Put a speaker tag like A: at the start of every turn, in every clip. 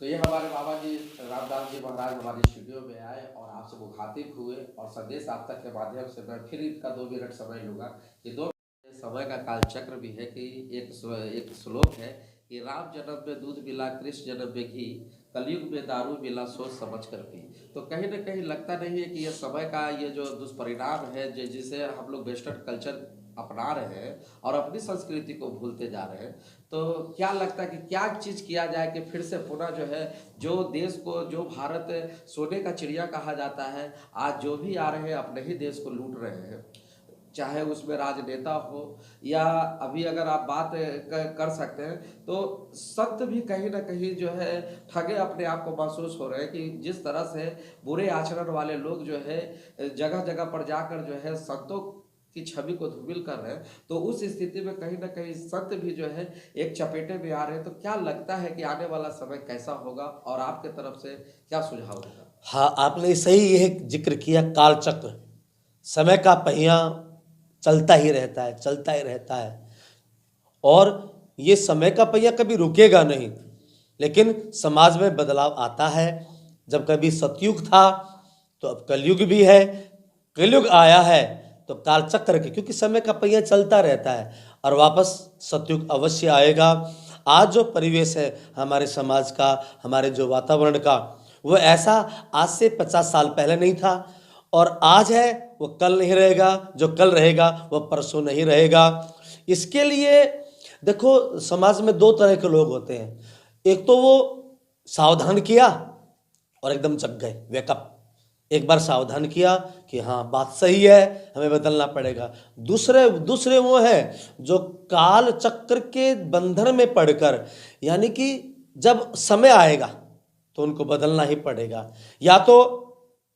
A: तो ये हमारे बाबा जी रामदास जी महाराज हमारे स्टूडियो में आए और आपसे मुखातिब हुए और संदेश आप तक के माध्यम से मैं फिर इनका 2 मिनट समय लूँगा। ये 2 समय का कालचक्र भी है कि एक श्लोक है कि राम जन्म में दूध मिला, कृष्ण जन्म में घी, कलयुग में दारू मिला, सोच समझ कर पी। तो कहीं न कहीं लगता नहीं है कि ये समय का ये जो दुष्परिणाम है जिसे हम लोग वेस्टर्न कल्चर अपना रहे हैं और अपनी संस्कृति को भूलते जा रहे हैं। तो क्या लगता है कि क्या चीज़ किया जाए कि फिर से पुनः जो है जो देश को, जो भारत सोने का चिड़िया कहा जाता है, आज जो भी आ रहे हैं अपने ही देश को लूट रहे हैं, चाहे उसमें राजनेता हो या अभी अगर आप बात कर सकते हैं तो संत भी कहीं ना कहीं जो है ठगे अपने आप को महसूस हो रहे हैं कि जिस तरह से बुरे आचरण वाले लोग जो है जगह जगह पर जाकर जो है संतों की छवि को धूमिल कर रहे हैं। तो उस स्थिति में कहीं ना कहीं संत भी जो है एक चपेटे में आ रहे हैं। तो क्या लगता है कि आने वाला समय कैसा होगा और आपके तरफ से क्या सुझाव होगा?
B: हाँ, आपने सही यह जिक्र किया। कालचक्र, समय का पहिया चलता ही रहता है, चलता ही रहता है, और ये समय का पहिया कभी रुकेगा नहीं। लेकिन समाज में बदलाव आता है। जब कभी सतयुग था तो अब कलयुग भी है, कलयुग आया है तो कालचक्र के, क्योंकि समय का पहिया चलता रहता है और वापस सतयुग अवश्य आएगा। आज जो परिवेश है हमारे समाज का, हमारे जो वातावरण का, वो ऐसा आज से 50 साल पहले नहीं था, और आज है वो कल नहीं रहेगा, जो कल रहेगा वो परसों नहीं रहेगा। इसके लिए देखो, समाज में 2 तरह के लोग होते हैं। एक तो वो सावधान किया और एकदम जग गए, वेकअप, एक बार सावधान किया कि हाँ बात सही है, हमें बदलना पड़ेगा। दूसरे वो हैं जो काल चक्र के बंधन में पड़कर, यानी कि जब समय आएगा तो उनको बदलना ही पड़ेगा। या तो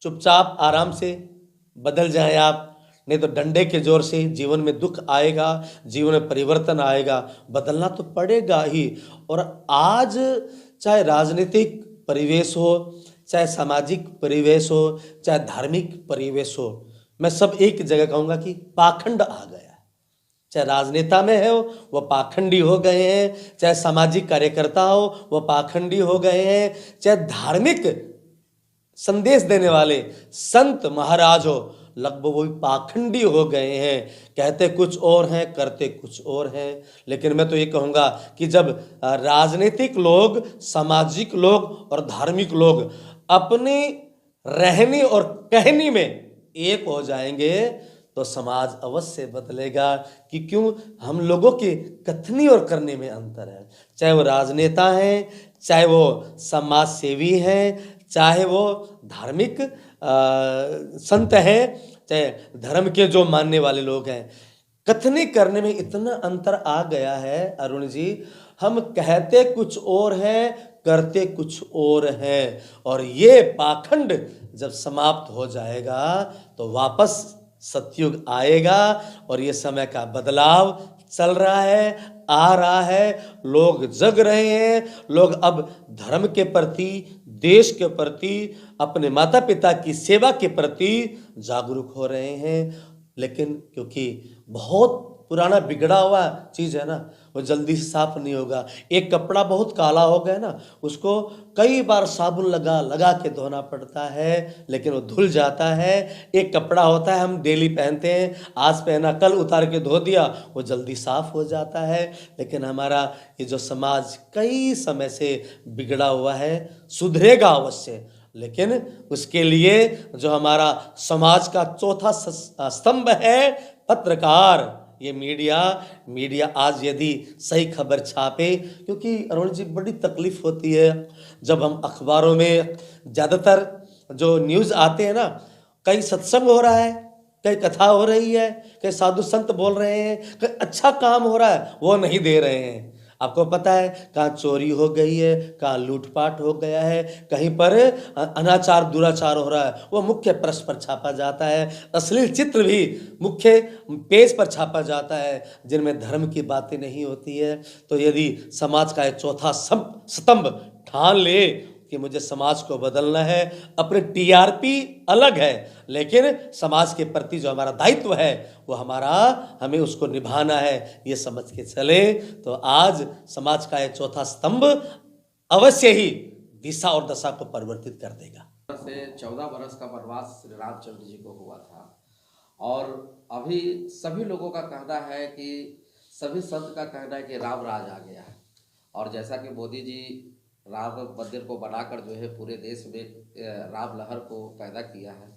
B: चुपचाप आराम से बदल जाएं आप, नहीं तो डंडे के जोर से जीवन में दुख आएगा, जीवन में परिवर्तन आएगा, बदलना तो पड़ेगा ही। और आज चाहे राजनीतिक परिवेश हो, चाहे सामाजिक परिवेश हो, चाहे धार्मिक परिवेश हो, मैं सब एक जगह कहूँगा कि पाखंड आ गया है। चाहे राजनेता में है वो पाखंडी हो गए हैं, चाहे सामाजिक कार्यकर्ता हो वो पाखंडी हो गए हैं, चाहे धार्मिक संदेश देने वाले संत महाराज हो, लगभग वो भी पाखंडी हो गए हैं। कहते कुछ और हैं, करते कुछ और हैं। लेकिन मैं तो ये कहूँगा कि जब राजनीतिक लोग, सामाजिक लोग और धार्मिक लोग अपनी रहनी और कहनी में एक हो जाएंगे तो समाज अवश्य बदलेगा। कि क्यों, हम लोगों के कथनी और करने में अंतर है। चाहे वो राजनेता हैं, चाहे वो समाज सेवी हैं, चाहे वो धार्मिक संत हैं, चाहे धर्म के जो मानने वाले लोग हैं, कथनी करने में इतना अंतर आ गया है अरुण जी। हम कहते कुछ और हैं, करते कुछ और हैं, और ये पाखंड जब समाप्त हो जाएगा तो वापस सतयुग आएगा। और ये समय का बदलाव चल रहा है, आ रहा है, लोग जग रहे हैं। लोग अब धर्म के प्रति, देश के प्रति, अपने माता पिता की सेवा के प्रति जागरूक हो रहे हैं। लेकिन क्योंकि बहुत पुराना बिगड़ा हुआ चीज़ है ना, वो जल्दी से साफ नहीं होगा। एक कपड़ा बहुत काला हो गया ना, उसको कई बार साबुन लगा लगा के धोना पड़ता है, लेकिन वो धुल जाता है। एक कपड़ा होता है हम डेली पहनते हैं, आज पहना कल उतार के धो दिया, वो जल्दी साफ हो जाता है। लेकिन हमारा ये जो समाज कई समय से बिगड़ा हुआ है, सुधरेगा अवश्य। लेकिन उसके लिए जो हमारा समाज का चौथा स्तंभ है, पत्रकार, ये मीडिया आज यदि सही खबर छापे, क्योंकि अरुण जी बड़ी तकलीफ होती है जब हम अखबारों में ज़्यादातर जो न्यूज़ आते हैं ना, कहीं सत्संग हो रहा है, कहीं कथा हो रही है, कहीं साधु संत बोल रहे हैं, कहीं अच्छा काम हो रहा है, वो नहीं दे रहे हैं। आपको पता है कहाँ चोरी हो गई है, कहाँ लूटपाट हो गया है, कहीं पर अनाचार दुराचार हो रहा है, वो मुख्य पृष्ठ पर छापा जाता है। अश्लील चित्र भी मुख्य पेज पर छापा जाता है, जिनमें धर्म की बातें नहीं होती है। तो यदि समाज का एक चौथा स्तंभ ठान ले कि मुझे समाज को बदलना है, अपने टीआरपी अलग है, लेकिन समाज के प्रति जो हमारा दायित्व है वो हमें उसको निभाना है, ये समझ के चले, तो आज समाज का ये चौथा स्तंभ अवश्य ही दिशा और दशा को परिवर्तित कर देगा।
A: से 14 बरस का वनवास श्री रामचंद्र जी को हुआ था और अभी सभी लोगों का कहना है कि सभी संत का कहना है कि राम राज आ गया है। और जैसा कि मोदी जी राम मंदिर को बनाकर जो है पूरे देश में राम लहर को पैदा किया है,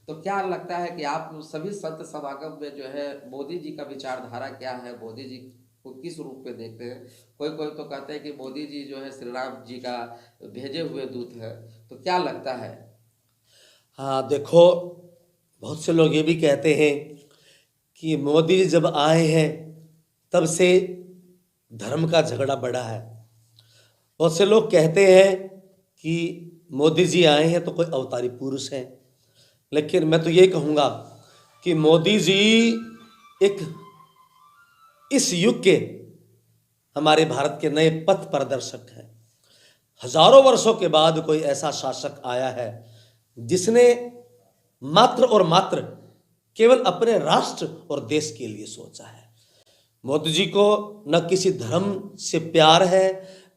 A: तो क्या लगता है कि आप सभी संत समागम में जो है मोदी जी का विचारधारा क्या है, मोदी जी को किस रूप में देखते हैं? कोई कोई तो कहते हैं कि मोदी जी जो है श्री राम जी का भेजे हुए दूत है, तो क्या लगता है?
B: हाँ देखो, बहुत से लोग ये भी कहते हैं कि मोदी जी जब आए हैं तब से धर्म का झगड़ा बढ़ा है। बहुत से लोग कहते हैं कि मोदी जी आए हैं तो कोई अवतारी पुरुष हैं, लेकिन मैं तो ये कहूँगा कि मोदी जी एक इस युग के हमारे भारत के नए पथ प्रदर्शक हैं। हजारों वर्षों के बाद कोई ऐसा शासक आया है जिसने मात्र और मात्र केवल अपने राष्ट्र और देश के लिए सोचा है। मोदी जी को न किसी धर्म से प्यार है,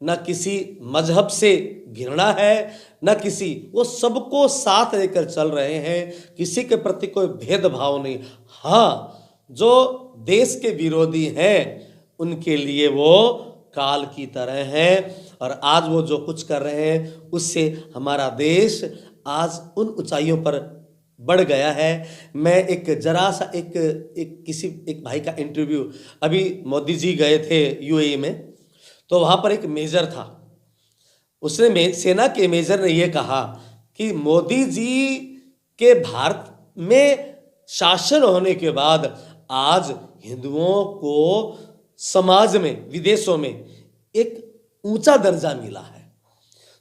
B: न किसी मजहब से घृणा है, न किसी, वो सबको साथ लेकर चल रहे हैं, किसी के प्रति कोई भेदभाव नहीं। हाँ, जो देश के विरोधी हैं उनके लिए वो काल की तरह हैं, और आज वो जो कुछ कर रहे हैं उससे हमारा देश आज उन ऊंचाइयों पर बढ़ गया है। मैं एक जरा सा एक भाई का इंटरव्यू, अभी मोदी जी गए थे यूएई में, तो वहाँ पर एक मेजर था, उसने सेना के मेजर ने ये कहा कि मोदी जी के भारत में शासन होने के बाद आज हिंदुओं को समाज में, विदेशों में एक ऊंचा दर्जा मिला है।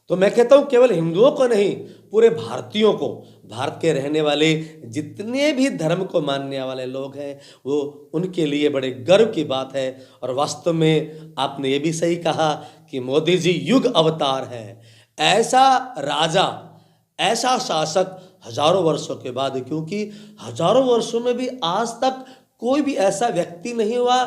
B: तो मैं कहता हूं केवल हिंदुओं को नहीं, पूरे भारतीयों को, भारत के रहने वाले जितने भी धर्म को मानने वाले लोग हैं, वो उनके लिए बड़े गर्व की बात है। और वास्तव में आपने ये भी सही कहा कि मोदी जी युग अवतार हैं। ऐसा राजा, ऐसा शासक हजारों वर्षों के बाद, क्योंकि हजारों वर्षों में भी आज तक कोई भी ऐसा व्यक्ति नहीं हुआ,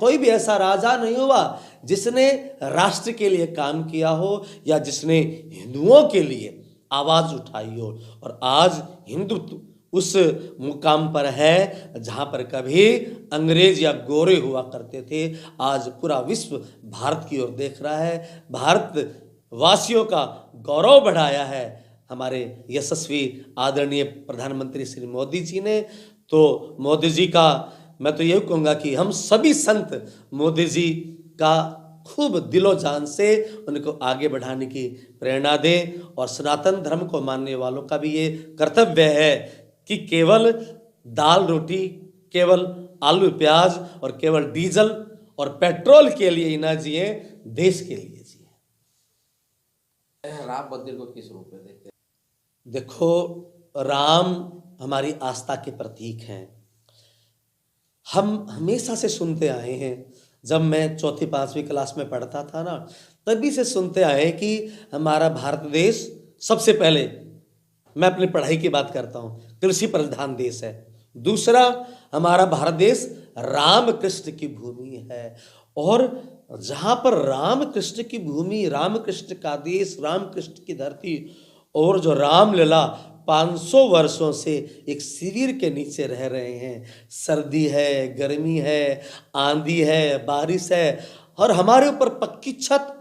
B: कोई भी ऐसा राजा नहीं हुआ जिसने राष्ट्र के लिए काम किया हो या जिसने हिंदुओं के लिए आवाज उठाई हो। और आज हिंदुत्व उस मुकाम पर है जहां पर कभी अंग्रेज या गोरे हुआ करते थे। आज पूरा विश्व भारत की ओर देख रहा है। भारत वासियों का गौरव बढ़ाया है हमारे यशस्वी आदरणीय प्रधानमंत्री श्री मोदी जी ने। तो मोदी जी का मैं तो ये कहूँगा कि हम सभी संत मोदी जी का खूब दिलो जान से उनको आगे बढ़ाने की प्रेरणा दें। और सनातन धर्म को मानने वालों का भी ये कर्तव्य है कि केवल दाल रोटी, केवल आलू प्याज और केवल डीजल और पेट्रोल के लिए ही ना जिए, देश के लिए जिए।
A: राम मंदिर को किस रूप में देखते हैं?
B: देखो, राम हमारी आस्था के प्रतीक हैं। हम हमेशा से सुनते आए हैं, जब मैं चौथी पांचवी क्लास में पढ़ता था ना, तभी से सुनते आए हैं कि हमारा भारत देश सबसे पहले, मैं अपनी पढ़ाई की बात करता हूँ, कृषि प्रधान देश है। दूसरा, हमारा भारत देश राम कृष्ण की भूमि है। और जहाँ पर राम कृष्ण की भूमि, राम कृष्ण का देश, राम कृष्ण की धरती, और जो रामलला 500 वर्षों से एक शिविर के नीचे रह रहे हैं, सर्दी है, गर्मी है, आंधी है, बारिश है, और हमारे ऊपर पक्की छत,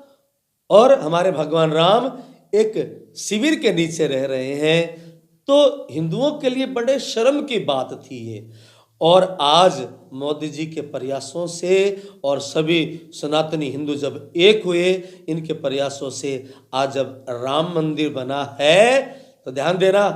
B: और हमारे भगवान राम एक शिविर के नीचे रह रहे हैं, तो हिंदुओं के लिए बड़े शर्म की बात थी ये। और आज मोदी जी के प्रयासों से और सभी सनातनी हिंदू जब एक हुए, इनके प्रयासों से आज जब राम मंदिर बना है, तो ध्यान देना,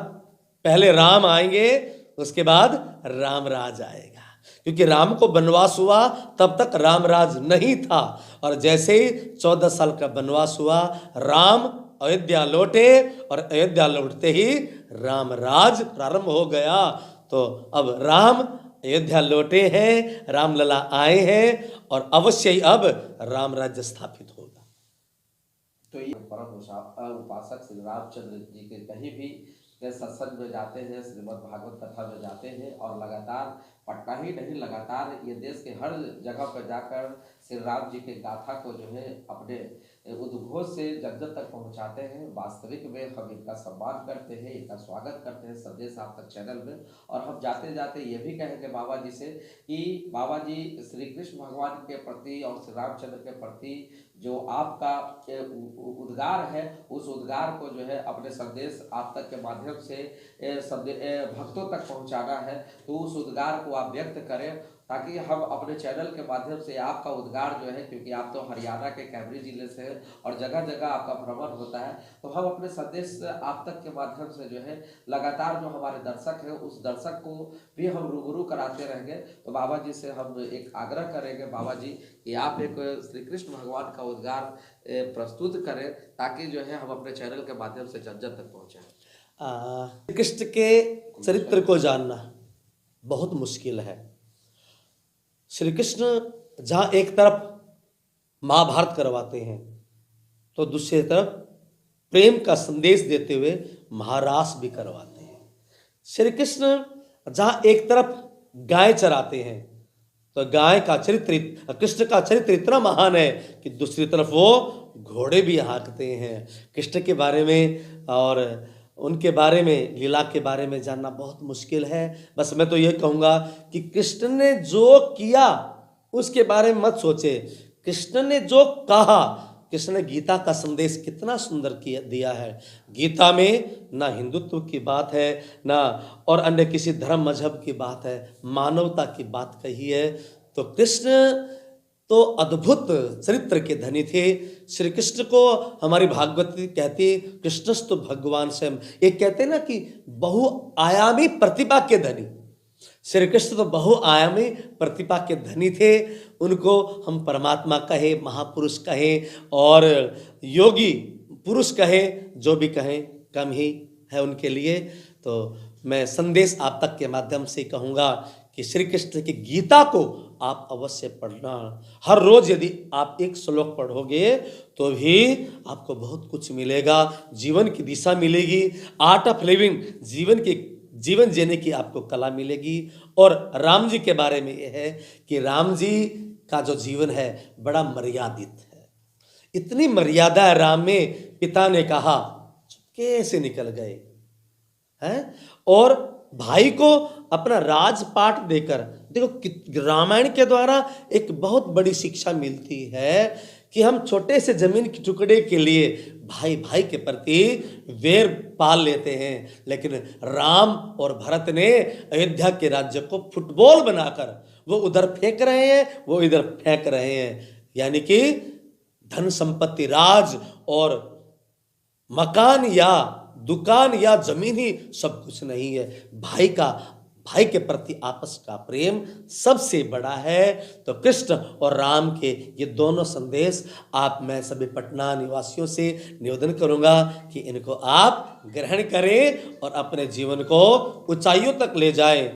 B: पहले राम आएंगे, उसके बाद राम राज आएगा। क्योंकि राम को वनवास हुआ तब तक राम राज नहीं था, और जैसे ही 14 साल का वनवास हुआ, राम अयोध्या लौटे, और अयोध्या लौटते ही राम राज प्रारंभ हो गया। तो अब राम अयोध्या लौटे हैं, रामलला आए हैं, और अवश्य ही अब राम राज्य स्थापित होगा।
A: तो ये परम उपासक श्री रामचंद्र जी के कहीं भी सत्संग में जाते हैं, श्रीमद् भागवत कथा में जाते हैं, और लगातार पटना ही नहीं, लगातार ये देश के हर जगह पर जाकर श्री राम जी के गाथा को जो है अपने उद्घोष से जन जन तक पहुंचाते हैं। वास्तविक में हम इनका सम्मान करते हैं, इनका स्वागत करते हैं संदेश आप तक चैनल में। और हम जाते जाते ये भी कहेंगे बाबा जी से कि बाबा जी श्री कृष्ण भगवान के प्रति और श्री रामचंद्र के प्रति जो आपका उद्गार है, उस उद्गार को जो है अपने संदेश आप तक के माध्यम से भक्तों तक पहुंचाना है। तो उस उद्गार को आप व्यक्त करें ताकि हम अपने चैनल के माध्यम से आपका उद्गार जो है, क्योंकि आप तो हरियाणा के कैमरी जिले से हैं और जगह जगह आपका भ्रमण होता है, तो हम अपने संदेश आप तक के माध्यम से जो है लगातार जो हमारे दर्शक हैं उस दर्शक को भी हम रूबरू कराते रहेंगे। तो बाबा जी से हम एक आग्रह करेंगे बाबा जी कि आप एक श्री कृष्ण भगवान का उद्गार प्रस्तुत करें ताकि जो है हम अपने चैनल के माध्यम से जन जन तक पहुँचाएँ।
B: कृष्ण के चरित्र को जानना बहुत मुश्किल है। श्री कृष्ण जहाँ एक तरफ महाभारत करवाते हैं तो दूसरी तरफ प्रेम का संदेश देते हुए महारास भी करवाते हैं। श्री कृष्ण जहाँ एक तरफ गाय चराते हैं तो गाय का चरित्र, कृष्ण का चरित्र इतना महान है कि दूसरी तरफ वो घोड़े भी हाँकते हैं। कृष्ण के बारे में और उनके बारे में, लीला के बारे में जानना बहुत मुश्किल है। बस मैं तो ये कहूँगा कि कृष्ण ने जो किया उसके बारे में मत सोचे, कृष्ण ने जो कहा, कृष्ण ने गीता का संदेश कितना सुंदर किया दिया है। गीता में ना हिंदुत्व की बात है ना और अन्य किसी धर्म मजहब की बात है, मानवता की बात कही है। तो कृष्ण तो अद्भुत चरित्र के धनी थे। श्री कृष्ण को हमारी भागवत कहती है कृष्णस्तु भगवान स्वयं। एक कहते हैं ना कि बहुआयामी प्रतिभा के धनी, श्री कृष्ण तो बहुआयामी प्रतिभा के धनी थे। उनको हम परमात्मा कहे, महापुरुष कहे और योगी पुरुष कहे, जो भी कहें कम ही है उनके लिए। तो मैं संदेश आप तक के माध्यम से कहूँगा कि श्री कृष्ण की गीता को आप अवश्य पढ़ना। हर रोज यदि आप एक श्लोक पढ़ोगे तो भी आपको बहुत कुछ मिलेगा, जीवन की दिशा मिलेगी, आर्ट ऑफ लिविंग, जीवन जीने की आपको कला मिलेगी। और राम जी के बारे में यह है कि राम जी का जो जीवन है बड़ा मर्यादित है। इतनी मर्यादा है राम में, पिता ने कहा कैसे निकल गए हैं, और भाई को अपना राजपाट देकर, देखो रामायण के द्वारा एक बहुत बड़ी शिक्षा मिलती है कि हम छोटे से जमीन के टुकड़े के लिए भाई भाई के प्रति वेर पाल लेते हैं, लेकिन राम और भरत ने अयोध्या के राज्य को फुटबॉल बनाकर वो उधर फेंक रहे हैं, वो इधर फेंक रहे हैं। यानी कि धन संपत्ति, राज और मकान या दुकान या जमीन ही सब कुछ नहीं है। भाई के प्रति आपस का प्रेम सबसे बड़ा है। तो कृष्ण और राम के ये दोनों संदेश मैं सभी पटना निवासियों से निवेदन करूंगा कि इनको आप ग्रहण करें और अपने जीवन को ऊंचाइयों तक ले जाएं।